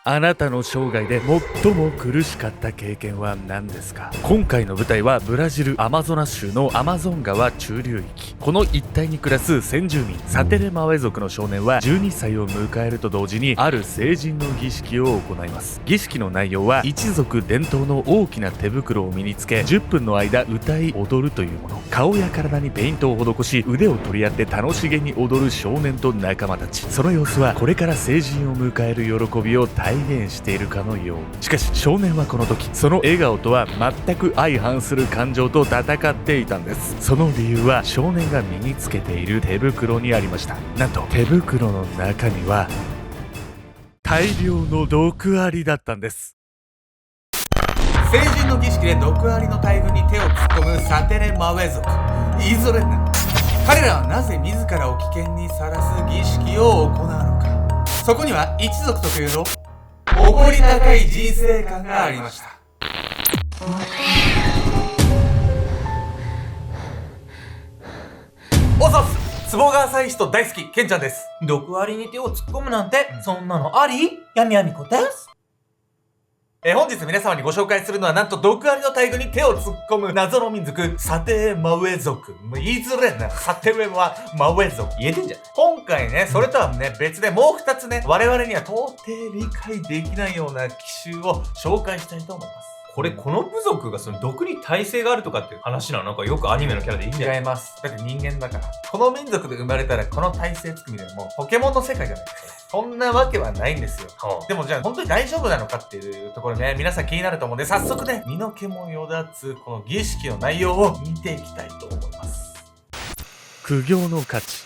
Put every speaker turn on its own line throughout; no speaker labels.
あなたの生涯で最も苦しかった経験は何ですか？今回の舞台はブラジルアマゾナス州のアマゾン川中流域。この一帯に暮らす先住民サテレマウェ族の少年は12歳を迎えると同時にある成人の儀式を行います。儀式の内容は一族伝統の大きな手袋を身につけ10分の間歌い踊るというもの。顔や体にペイントを施し腕を取り合って楽しげに踊る少年と仲間たち。その様子はこれから成人を迎える喜びを体現しているかのよう。しかし少年はこの時その笑顔とは全く相反する感情と戦っていたんです。その理由は少年が身につけている手袋にありました。なんと手袋の中身は大量の毒アリだったんです。
成人の儀式で毒アリの大群に手を突っ込むサテレマウェ族イズレンヌ。彼らはなぜ自らを危険にさらす儀式を行うのか。そこには一族特有の誇り高い人生観がありました。おそっす、ツボが浅い人大好きケンちゃんです。
毒アリに手を突っ込むなんて、そんなのあり？やみやみこです。
本日皆様にご紹介するのはなんと毒アリの大群に手を突っ込む謎の民族サテレマウェ族。いずれね、サテレマウェ族
言えてんじゃん。
今回ね、それとはね、別でもう2つね、我々には到底理解できないような奇襲を紹介したいと思います。
この部族がその毒に耐性があるとかっていう話なの？なんかよくアニメのキャラでいいんじゃない？
違います。だって人間だから。この民族で生まれたらこの耐性つくみたいな、もうポケモンの世界じゃないですか。そんなわけはないんですよ。でもじゃあ本当に大丈夫なのかっていうところね、皆さん気になると思うんで、早速ね、身の毛もよだつこの儀式の内容を見ていきたいと思います。
苦行の価値。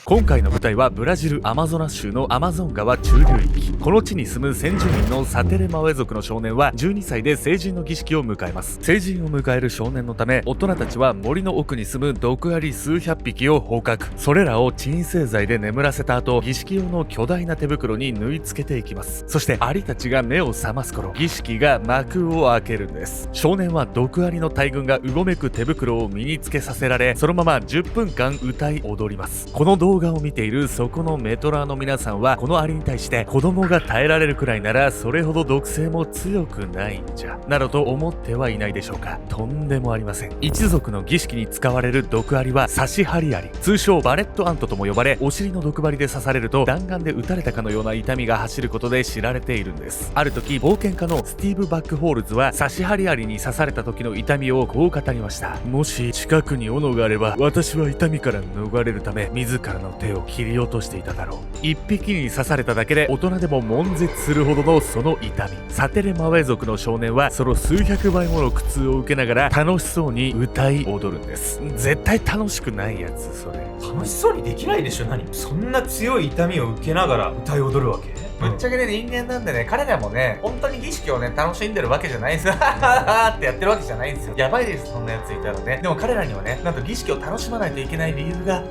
今回の舞台はブラジルアマゾナス州のアマゾン川中流域。この地に住む先住民のサテレマウェ族の少年は12歳で成人の儀式を迎えます。成人を迎える少年のため大人たちは森の奥に住む毒アリ数百匹を捕獲。それらを鎮静剤で眠らせた後、儀式用の巨大な手袋に縫い付けていきます。そしてアリたちが目を覚ます頃、儀式が幕を開けるんです。少年は毒アリの大群がうごめく手袋を身につけさせられ、そのまま10分間歌い踊ります。この動画を見ているそこのメトラーの皆さんは、このアリに対して子供が耐えられるくらいならそれほど毒性も強くないんじゃなどと思ってはいないでしょうか。とんでもありません。一族の儀式に使われる毒アリはサシハリアリ、通称バレットアントとも呼ばれ、お尻の毒針で刺されると弾丸で撃たれたかのような痛みが走ることで知られているんです。ある時冒険家のスティーブ・バックホールズはサシハリアリに刺された時の痛みをこう語りました。もし近くに斧があれば私は痛みから逃れるため自らの手を切り落としていただろう。一匹に刺されただけで大人でも悶絶するほどのその痛み。サテレマウェ族の少年はその数百倍もの苦痛を受けながら楽しそうに歌い踊るんです。絶対楽しくないやつ。それ
楽しそうにできないでしょ。何そんな強い痛みを受けながら歌い踊るわけ？
ぶっちゃけね、人間なんでね、彼らもね、本当に儀式をね、楽しんでるわけじゃないんですよ。ってやってるわけじゃないんですよ。やばいです、そんなやついたらね。でも彼らにはね、なんと儀式を楽しまないといけない理由が、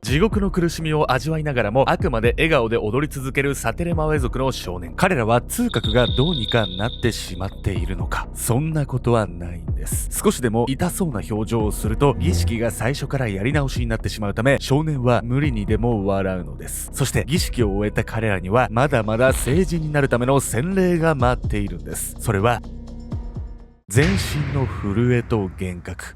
地獄の苦しみを味わいながらもあくまで笑顔で踊り続けるサテレマウェ族の少年。彼らは痛覚がどうにかなってしまっているのか？そんなことはないんです。少しでも痛そうな表情をすると儀式が最初からやり直しになってしまうため、少年は無理にでも笑うのです。そして儀式を終えた彼らにはまだまだ成人になるための洗礼が待っているんです。それは全身の震えと幻覚。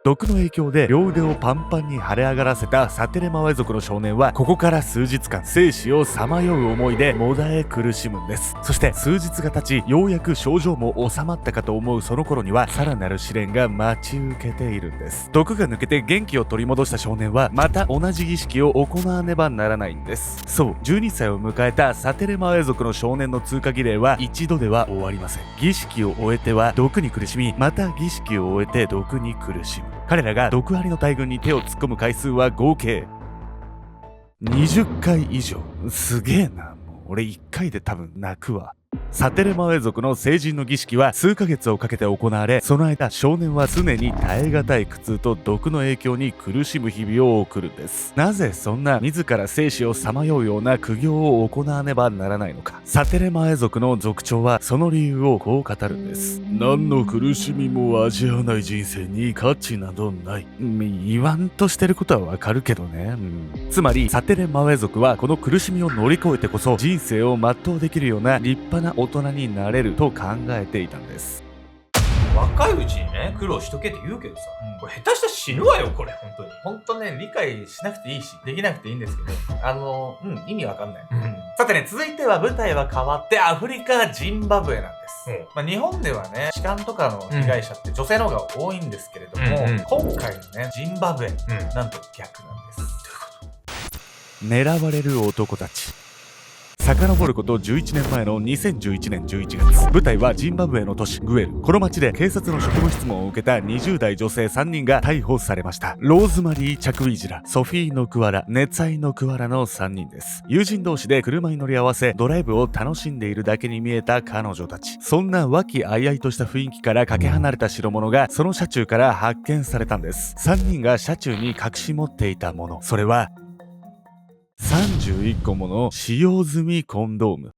毒の影響で両腕をパンパンに腫れ上がらせたサテレマウェ族の少年はここから数日間生死をさまよう思いでもだえ苦しむんです。そして数日が経ち、ようやく症状も収まったかと思うその頃にはさらなる試練が待ち受けているんです。毒が抜けて元気を取り戻した少年はまた同じ儀式を行わねばならないんです。そう、12歳を迎えたサテレマウェ族の少年の通過儀礼は一度では終わりません。儀式を終えては毒に苦しみ、また儀式を終えて毒に苦しむ。彼らが毒アリの大群に手を突っ込む回数は合計20回以上。すげえな。もう俺1回で多分泣くわ。サテレマウェ族の成人の儀式は数ヶ月をかけて行われ、その間少年は常に耐え難い苦痛と毒の影響に苦しむ日々を送るんです。なぜそんな自ら生死をさまようような苦行を行わねばならないのか。サテレマウェ族の族長はその理由をこう語るんです。何の苦しみも味わわない人生に価値などない。言わんとしてることはわかるけどね、つまりサテレマウェ族はこの苦しみを乗り越えてこそ人生を全うできるような立派な大人になれると考えていたんです。
若いうちにね、苦労しとけって言うけどさ、これ下手したら死ぬわよ、これ、本当に。
ほんとね、理解しなくていいし、できなくていいんですけど、意味わかんない。さてね、続いては舞台は変わってアフリカ・ジンバブエなんです。日本ではね、痴漢とかの被害者って女性の方が多いんですけれども、今回のね、ジンバブエ、なんと逆なんです。
狙われる男たち。遡ること11年前の2011年11月、舞台はジンバブエの都市グエル。この町で警察の職務質問を受けた20代女性3人が逮捕されました。ローズマリー・チャクウィジラ、ソフィー・ノクワラ、ネツァイ・ノクワラの3人です。友人同士で車に乗り合わせドライブを楽しんでいるだけに見えた彼女たち。そんな和気あいあいとした雰囲気からかけ離れた代物がその車中から発見されたんです。3人が車中に隠し持っていたもの、それは31個もの使用済みコンドーム。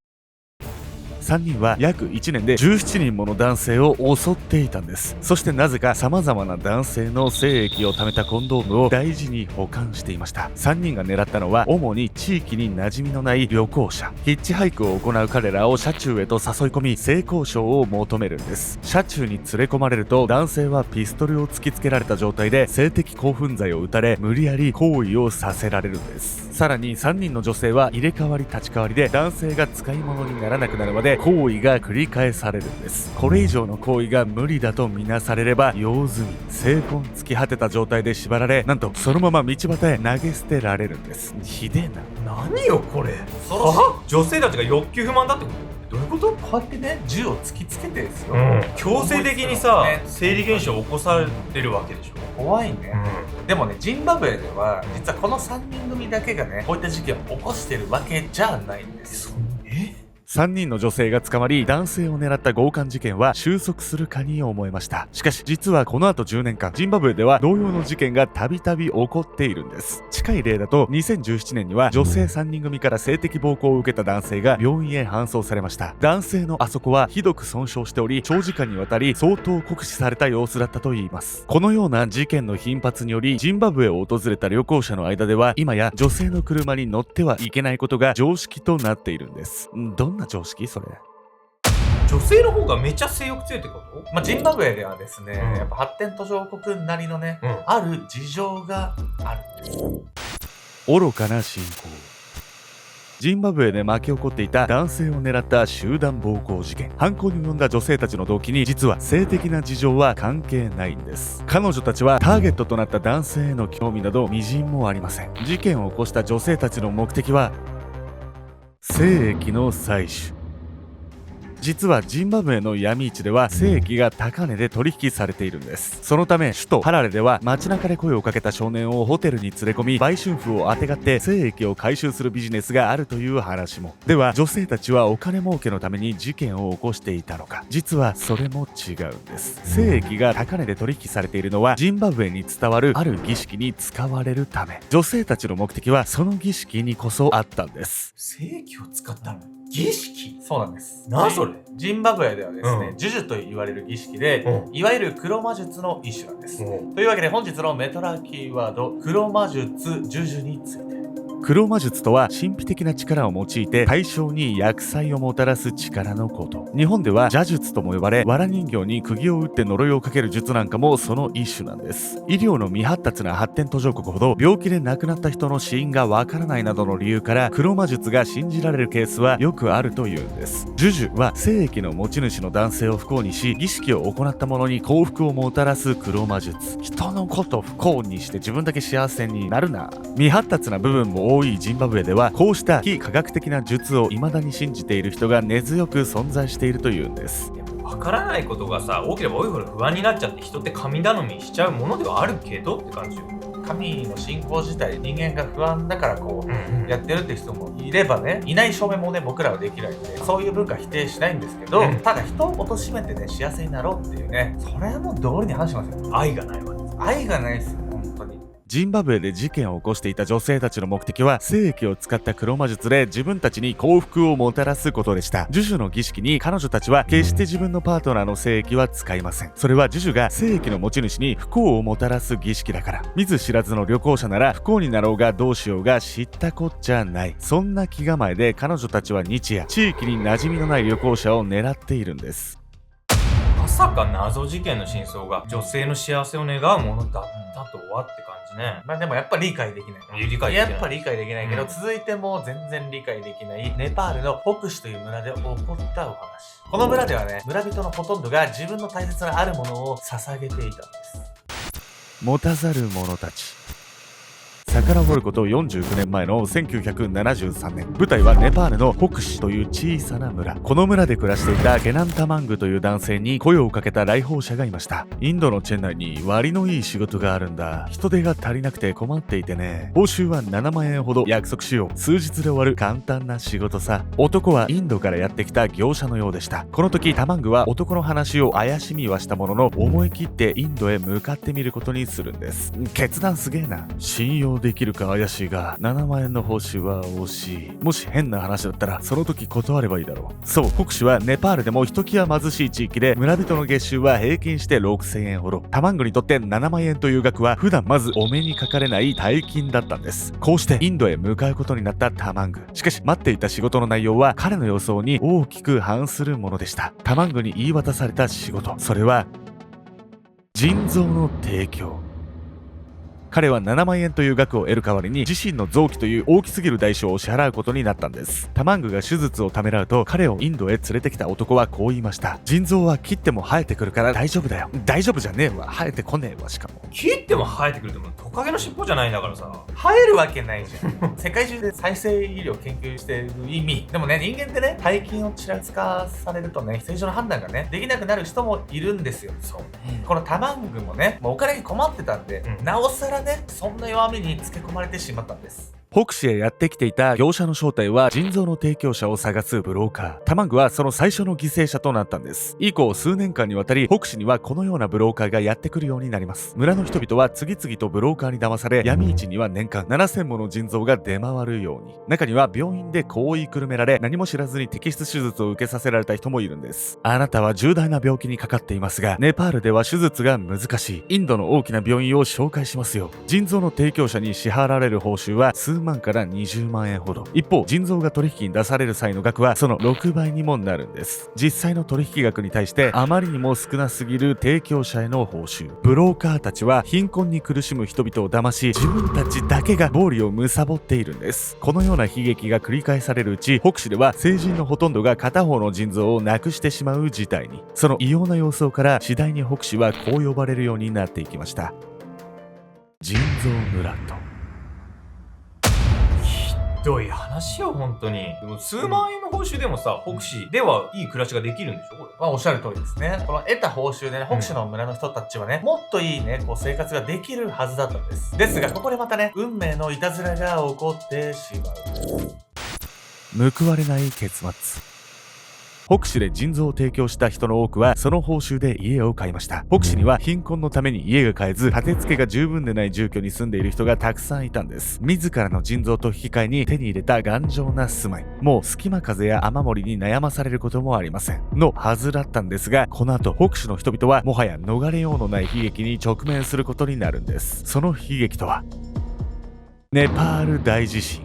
3人は約1年で17人もの男性を襲っていたんです。そしてなぜか様々な男性の精液を貯めたコンドームを大事に保管していました。3人が狙ったのは主に地域に馴染みのない旅行者。ヒッチハイクを行う彼らを車中へと誘い込み性交渉を求めるんです。車中に連れ込まれると男性はピストルを突きつけられた状態で性的興奮剤を打たれ無理やり行為をさせられるんです。さらに3人の女性は入れ替わり立ち替わりで男性が使い物にならなくなるまで行為が繰り返されるんです。これ以上の行為が無理だとみなされれば用済み、精魂尽き果てた状態で縛られ、なんとそのまま道端へ投げ捨てられるんです。ひでえな。
何よこれ。女性たちが欲求不満だってこと？どういうこと？
こうやってね、銃を突きつけてですよ、
強制的にさ、生理現象を起こされるわけでしょ。
怖いね、でもね、ジンバブエでは実はこの3人組だけがね、こういった事件を起こしてるわけじゃないんです。
3人の女性が捕まり男性を狙った強姦事件は収束するかに思えました。しかし実はこの後10年間ジンバブエでは同様の事件がたびたび起こっているんです。近い例だと2017年には女性3人組から性的暴行を受けた男性が病院へ搬送されました。男性のあそこはひどく損傷しており長時間にわたり相当酷使された様子だったといいます。このような事件の頻発によりジンバブエを訪れた旅行者の間では今や女性の車に乗ってはいけないことが常識となっているんです。どんな常識それ？
女性の方がめちゃ性欲強いってこと？
ジンバブエではですね、やっぱ発展途上国なりのね、ある事情があるんです。
愚かな信仰。ジンバブエで巻き起こっていた男性を狙った集団暴行事件。犯行に及んだ女性たちの動機に実は性的な事情は関係ないんです。彼女たちはターゲットとなった男性への興味など微塵もありません。事件を起こした女性たちの目的は精液の採取。実はジンバブエの闇市では精液が高値で取引されているんです。そのため首都ハラレでは街中で声をかけた少年をホテルに連れ込み売春婦をあてがって精液を回収するビジネスがあるという話も。では女性たちはお金儲けのために事件を起こしていたのか。実はそれも違うんです。精液が高値で取引されているのはジンバブエに伝わるある儀式に使われるため。女性たちの目的はその儀式にこそあったんです。
精液を使ったの？儀式？
そうなんです。
何それ？
ジンバブエではですね、ジュジュと言われる儀式で、いわゆる黒魔術の一種なんです。というわけで本日のメトラキーワード、黒魔術ジュジュについて。
黒魔術とは神秘的な力を用いて対象に薬剤をもたらす力のこと。日本では邪術とも呼ばれ、藁人形に釘を打って呪いをかける術なんかもその一種なんです。医療の未発達な発展途上国ほど病気で亡くなった人の死因がわからないなどの理由から黒魔術が信じられるケースはよくあるというんです。ジュジュは精液の持ち主の男性を不幸にし儀式を行った者に幸福をもたらす黒魔術。人のこと不幸にして自分だけ幸せになるな。未発達な部分も多いジンバブエではこうした非科学的な術を未だに信じている人が根強く存在しているというんです。
わからないことがさ、多ければ多いほど不安になっちゃって人って神頼みしちゃうものではあるけどって感じよ。
神の信仰自体人間が不安だからこう、やってるって人もいればね、いない証明もね僕らはできないんで、そういう文化否定しないんですけど、ただ人を貶めてね幸せになろうっていうね、それはもう道理に反しますよ。
愛がないわけです。
愛がないですよ本当に。
ジンバブエで事件を起こしていた女性たちの目的は、精液を使った黒魔術で自分たちに幸福をもたらすことでした。ジュジュの儀式に彼女たちは決して自分のパートナーの精液は使いません。それはジュジュが精液の持ち主に不幸をもたらす儀式だから。見ず知らずの旅行者なら不幸になろうがどうしようが知ったこっちゃない。そんな気構えで彼女たちは日夜地域に馴染みのない旅行者を狙っているんです。
まさか謎事件の真相が女性の幸せを願うものだったとはって感じね。
まあでもやっぱ理解できない。
理解できない。
やっぱ理解できないけど、
うん
続いても全然理解できないネパールの北市という村で起こったお話。この村ではね、村人のほとんどが自分の大切なあるものを捧げていたんです。
持たざる者たち。遡ること49年前の1973年、舞台はネパールの北市という小さな村。この村で暮らしていたケナンタマングという男性に声をかけた来訪者がいました。インドのチェン内に割のいい仕事があるんだ。人手が足りなくて困っていてね。報酬は7万円ほど、約束しよう。数日で終わる簡単な仕事さ。男はインドからやってきた業者のようでした。この時タマングは男の話を怪しみはしたものの、思い切ってインドへ向かってみることにするんです。決断すげえな。信用できるか怪しいが、7万円の報酬は惜しい。もし変な話だったらその時断ればいいだろう。そう、北市はネパールでもひときわ貧しい地域で、村人の月収は平均して6000円ほど。タマングにとって7万円という額は普段まずお目にかかれない大金だったんです。こうしてインドへ向かうことになったタマング。しかし待っていた仕事の内容は彼の予想に大きく反するものでした。タマングに言い渡された仕事、それは腎臓の提供。彼は7万円という額を得る代わりに自身の臓器という大きすぎる代償を支払うことになったんです。タマングが手術をためらうと、彼をインドへ連れてきた男はこう言いました。腎臓は切っても生えてくるから大丈夫だよ。大丈夫じゃねえわ。生えてこねえわ。しかも
切っても生えてくるってもトカゲの尻尾じゃないんだからさ。
生えるわけないじゃん。世界中で再生医療を研究している意味。でもね、人間ってね、大金をちらつかされるとね、正常な判断がね、できなくなる人もいるんですよ。そう。このタマングもね、もうお金に困ってたんで、なおさらね、そんな弱みにつけ込まれてしまったんです。
北市へやってきていた業者の正体は腎臓の提供者を探すブローカー。タマングはその最初の犠牲者となったんです。以降数年間にわたり北市にはこのようなブローカーがやってくるようになります。村の人々は次々とブローカーに騙され、闇市には年間7000もの腎臓が出回るように。中には病院でこう言いくるめられ、何も知らずに摘出手術を受けさせられた人もいるんです。あなたは重大な病気にかかっていますが、ネパールでは手術が難しい。インドの大きな病院を紹介しますよ。腎臓の提供者に支払われる報酬は数万から20万円ほど。一方、腎臓が取引に出される際の額はその6倍にもなるんです。実際の取引額に対してあまりにも少なすぎる提供者への報酬。ブローカーたちは貧困に苦しむ人々を騙し、自分たちだけが暴利を貪っているんです。このような悲劇が繰り返されるうち、北市では成人のほとんどが片方の腎臓をなくしてしまう事態に。その異様な様相から次第に北市はこう呼ばれるようになっていきました。腎臓村と。
ひどい話よ本当に。でも数万円の報酬でもさ、北市ではいい暮らしができるんでしょこれ。
まあおっしゃる通りですね。この得た報酬でね、北市の村の人たちはね、もっといいね、こう生活ができるはずだったんです。ですが、ここでまたね、運命のいたずらが起こってしまうんです。
報われない結末。北市で腎臓を提供した人の多くはその報酬で家を買いました。北市には貧困のために家が買えず、建て付けが十分でない住居に住んでいる人がたくさんいたんです。自らの腎臓と引き換えに手に入れた頑丈な住まい。もう隙間風や雨漏りに悩まされることもありません。のはずだったんですが、この後北市の人々はもはや逃れようのない悲劇に直面することになるんです。その悲劇とは、ネパール大地震。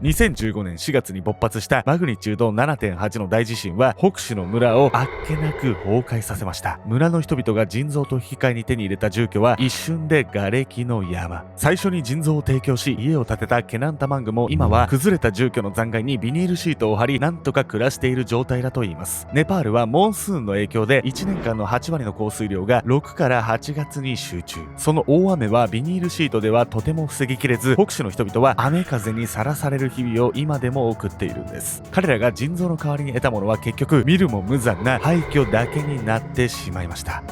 2015年4月に勃発したマグニチュード 7.8 の大地震は北市の村をあっけなく崩壊させました。村の人々が腎臓と引き換えに手に入れた住居は一瞬で瓦礫の山。最初に腎臓を提供し家を建てたケナンタマングも今は崩れた住居の残骸にビニールシートを貼り、なんとか暮らしている状態だといいます。ネパールはモンスーンの影響で1年間の8割の降水量が6から8月に集中。その大雨はビニールシートではとても防ぎきれず、北市の人々は雨風にさらされる日々を今でも送っているんです。彼らが腎臓の代わりに得たものは結局見るも無残な廃墟だけになってしまいました。